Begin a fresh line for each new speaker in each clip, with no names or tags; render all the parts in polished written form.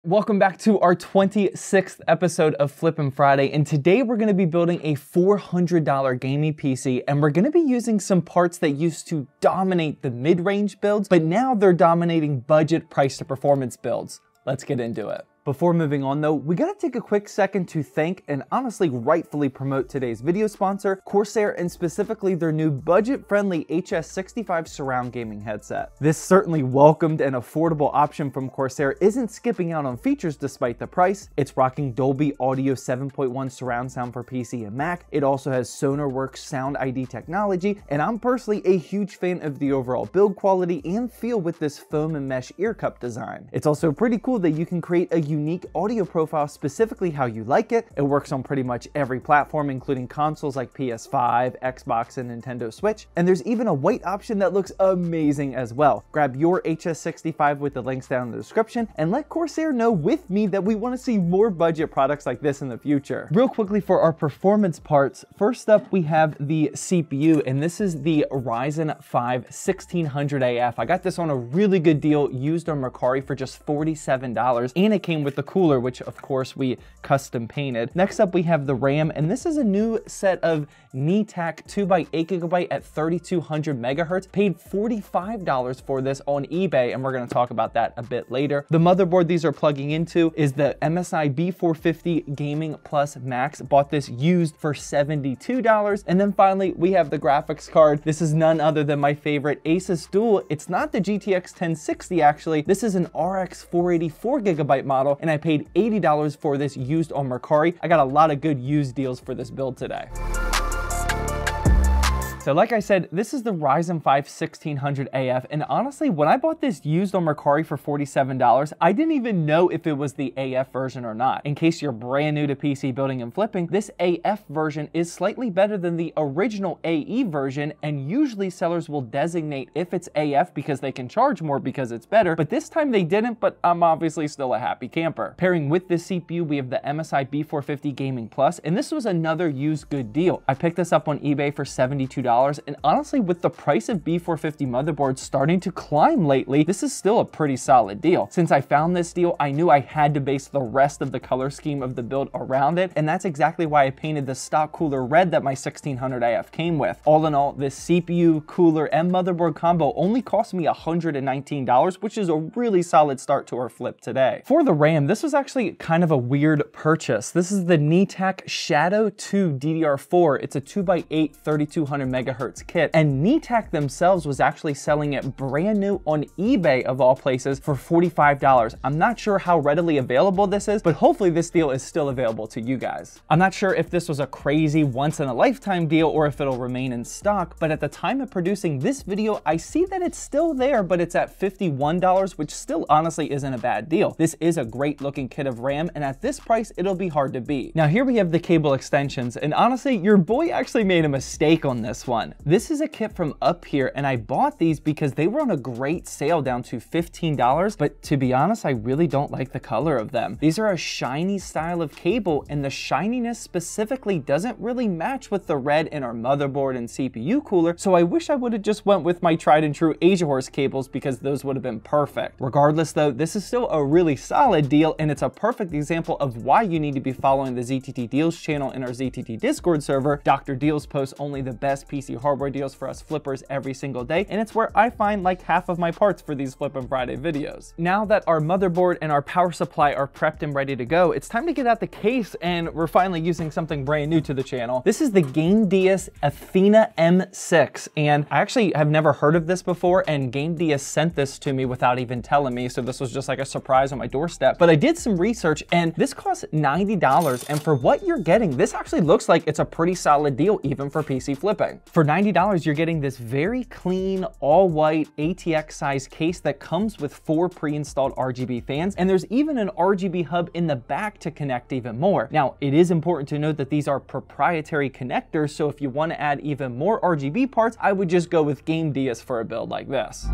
Welcome back to our 26th episode of Flippin' Friday, and today we're going to be building a $400 gaming PC, and we're going to be using some parts that used to dominate the mid-range builds, but now they're dominating budget price to performance builds. Let's get into it. Before moving on though, we gotta take a quick second to thank and honestly rightfully promote today's video sponsor, Corsair, and specifically their new budget-friendly HS65 surround gaming headset. This certainly welcomed and affordable option from Corsair isn't skipping out on features despite the price. It's rocking Dolby Audio 7.1 surround sound for PC and Mac. It also has SonarWorks Sound ID technology, and I'm personally a huge fan of the overall build quality and feel with this foam and mesh ear cup design. It's also pretty cool that you can create a unique audio profile specifically how you like it. It works on pretty much every platform, including consoles like PS5, Xbox, and Nintendo Switch. And there's even a white option that looks amazing as well. Grab your HS65 with the links down in the description and let Corsair know with me that we want to see more budget products like this in the future. Real quickly for our performance parts, first up we have the CPU, and this is the Ryzen 5 1600AF. I got this on a really good deal used on Mercari for just $47, and it came with the cooler, which of course we custom painted. Next up we have the RAM, and this is a new set of NeTAC 2x8GB at 3200 megahertz. Paid $45 for this on eBay, and we're going to talk about that a bit later. The motherboard these are plugging into is the MSI B450 Gaming Plus Max. Bought this used for $72. And then finally we have the graphics card. This is none other than my favorite Asus Dual. It's not the GTX 1060 actually. This is an RX 484GB model, and I paid $80 for this used on Mercari. I got a lot of good used deals for this build today. So like I said, this is the Ryzen 5 1600AF, and honestly, when I bought this used on Mercari for $47, I didn't even know if it was the AF version or not. In case you're brand new to PC building and flipping, this AF version is slightly better than the original AE version, and usually sellers will designate if it's AF because they can charge more because it's better, but this time they didn't, but I'm obviously still a happy camper. Pairing with this CPU, we have the MSI B450 Gaming Plus, and this was another used good deal. I picked this up on eBay for $72. And honestly, with the price of B450 motherboards starting to climb lately, this is still a pretty solid deal. Since I found this deal, I knew I had to base the rest of the color scheme of the build around it, and that's exactly why I painted the stock cooler red that my 1600AF came with. All in all, this CPU, cooler, and motherboard combo only cost me $119, which is a really solid start to our flip today. For the RAM, this was actually kind of a weird purchase. This is the NeTAC Shadow 2 DDR4. It's a 2x8 3200 megahertz kit, and NeTAC themselves was actually selling it brand new on eBay of all places for $45. I'm not sure how readily available this is, but hopefully this deal is still available to you guys. I'm not sure if this was a crazy once in a lifetime deal or if it'll remain in stock, but at the time of producing this video, I see that it's still there, but it's at $51, which still honestly isn't a bad deal. This is a great looking kit of RAM, and at this price, it'll be hard to beat. Now here we have the cable extensions, and honestly, your boy actually made a mistake on this one. This is a kit from Up Here, and I bought these because they were on a great sale down to $15, but to be honest, I really don't like the color of them. These are a shiny style of cable, and the shininess specifically doesn't really match with the red in our motherboard and CPU cooler, so I wish I would have just went with my tried and true Asia Horse cables because those would have been perfect. Regardless though, this is still a really solid deal, and it's a perfect example of why you need to be following the ZTT Deals channel in our ZTT Discord server. Dr. Deals posts only the best PC hardware deals for us flippers every single day, and it's where I find like half of my parts for these Flippin' Friday videos. Now that our motherboard and our power supply are prepped and ready to go, it's time to get out the case, and we're finally using something brand new to the channel. This is the Gamdias Athena M6, and I actually have never heard of this before, and Gamdias sent this to me without even telling me, so this was just like a surprise on my doorstep. But I did some research, and this costs $90, and for what you're getting, this actually looks like it's a pretty solid deal even for PC flipping. For $90, you're getting this very clean, all-white ATX size case that comes with 4 pre-installed RGB fans, and there's even an RGB hub in the back to connect even more. Now, it is important to note that these are proprietary connectors, so if you want to add even more RGB parts, I would just go with Gamdias for a build like this.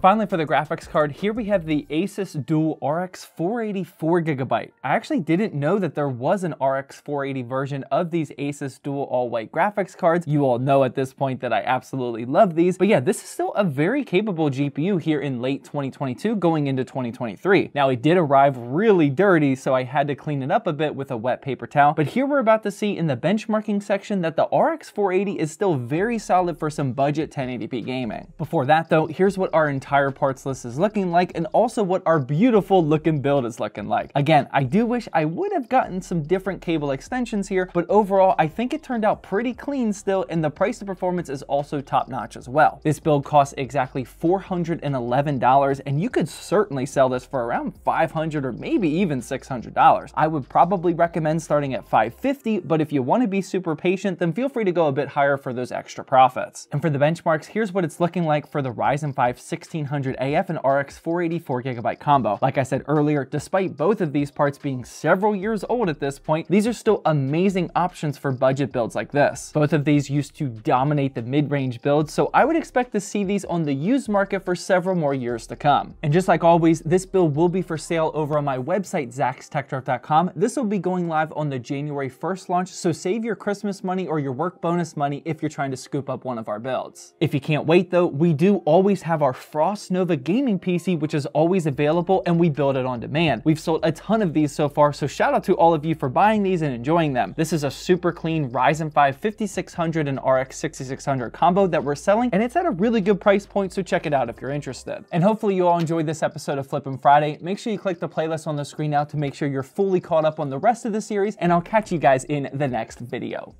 Finally, for the graphics card, here we have the Asus Dual RX 480 4GB. I actually didn't know that there was an RX 480 version of these Asus Dual all-white graphics cards. You all know at this point that I absolutely love these, but yeah, this is still a very capable GPU here in late 2022 going into 2023. Now, it did arrive really dirty, so I had to clean it up a bit with a wet paper towel, but here we're about to see in the benchmarking section that the RX 480 is still very solid for some budget 1080p gaming. Before that though, here's what our entire parts list is looking like, and also what our beautiful looking build is looking like. Again, I do wish I would have gotten some different cable extensions here, but overall I think it turned out pretty clean still, and the price to performance is also top notch as well. This build costs exactly $411, and you could certainly sell this for around $500 or maybe even $600. I would probably recommend starting at $550, but if you want to be super patient, then feel free to go a bit higher for those extra profits. And for the benchmarks, here's what it's looking like for the Ryzen 5 1600AF and RX 480 4GB combo. Like I said earlier, despite both of these parts being several years old at this point, these are still amazing options for budget builds like this. Both of these used to dominate the mid-range builds, so I would expect to see these on the used market for several more years to come. And just like always, this build will be for sale over on my website, zaxtechdrive.com. This will be going live on the January 1st launch, so save your Christmas money or your work bonus money if you're trying to scoop up one of our builds. If you can't wait though, we do always have our Frost Nova gaming PC, which is always available, and we build it on demand. We've sold a ton of these so far, so shout out to all of you for buying these and enjoying them. This is a super clean Ryzen 5 5600 and RX 6600 combo that we're selling, and it's at a really good price point, so check it out if you're interested. And hopefully you all enjoyed this episode of Flippin' Friday. Make sure you click the playlist on the screen now to make sure you're fully caught up on the rest of the series, and I'll catch you guys in the next video.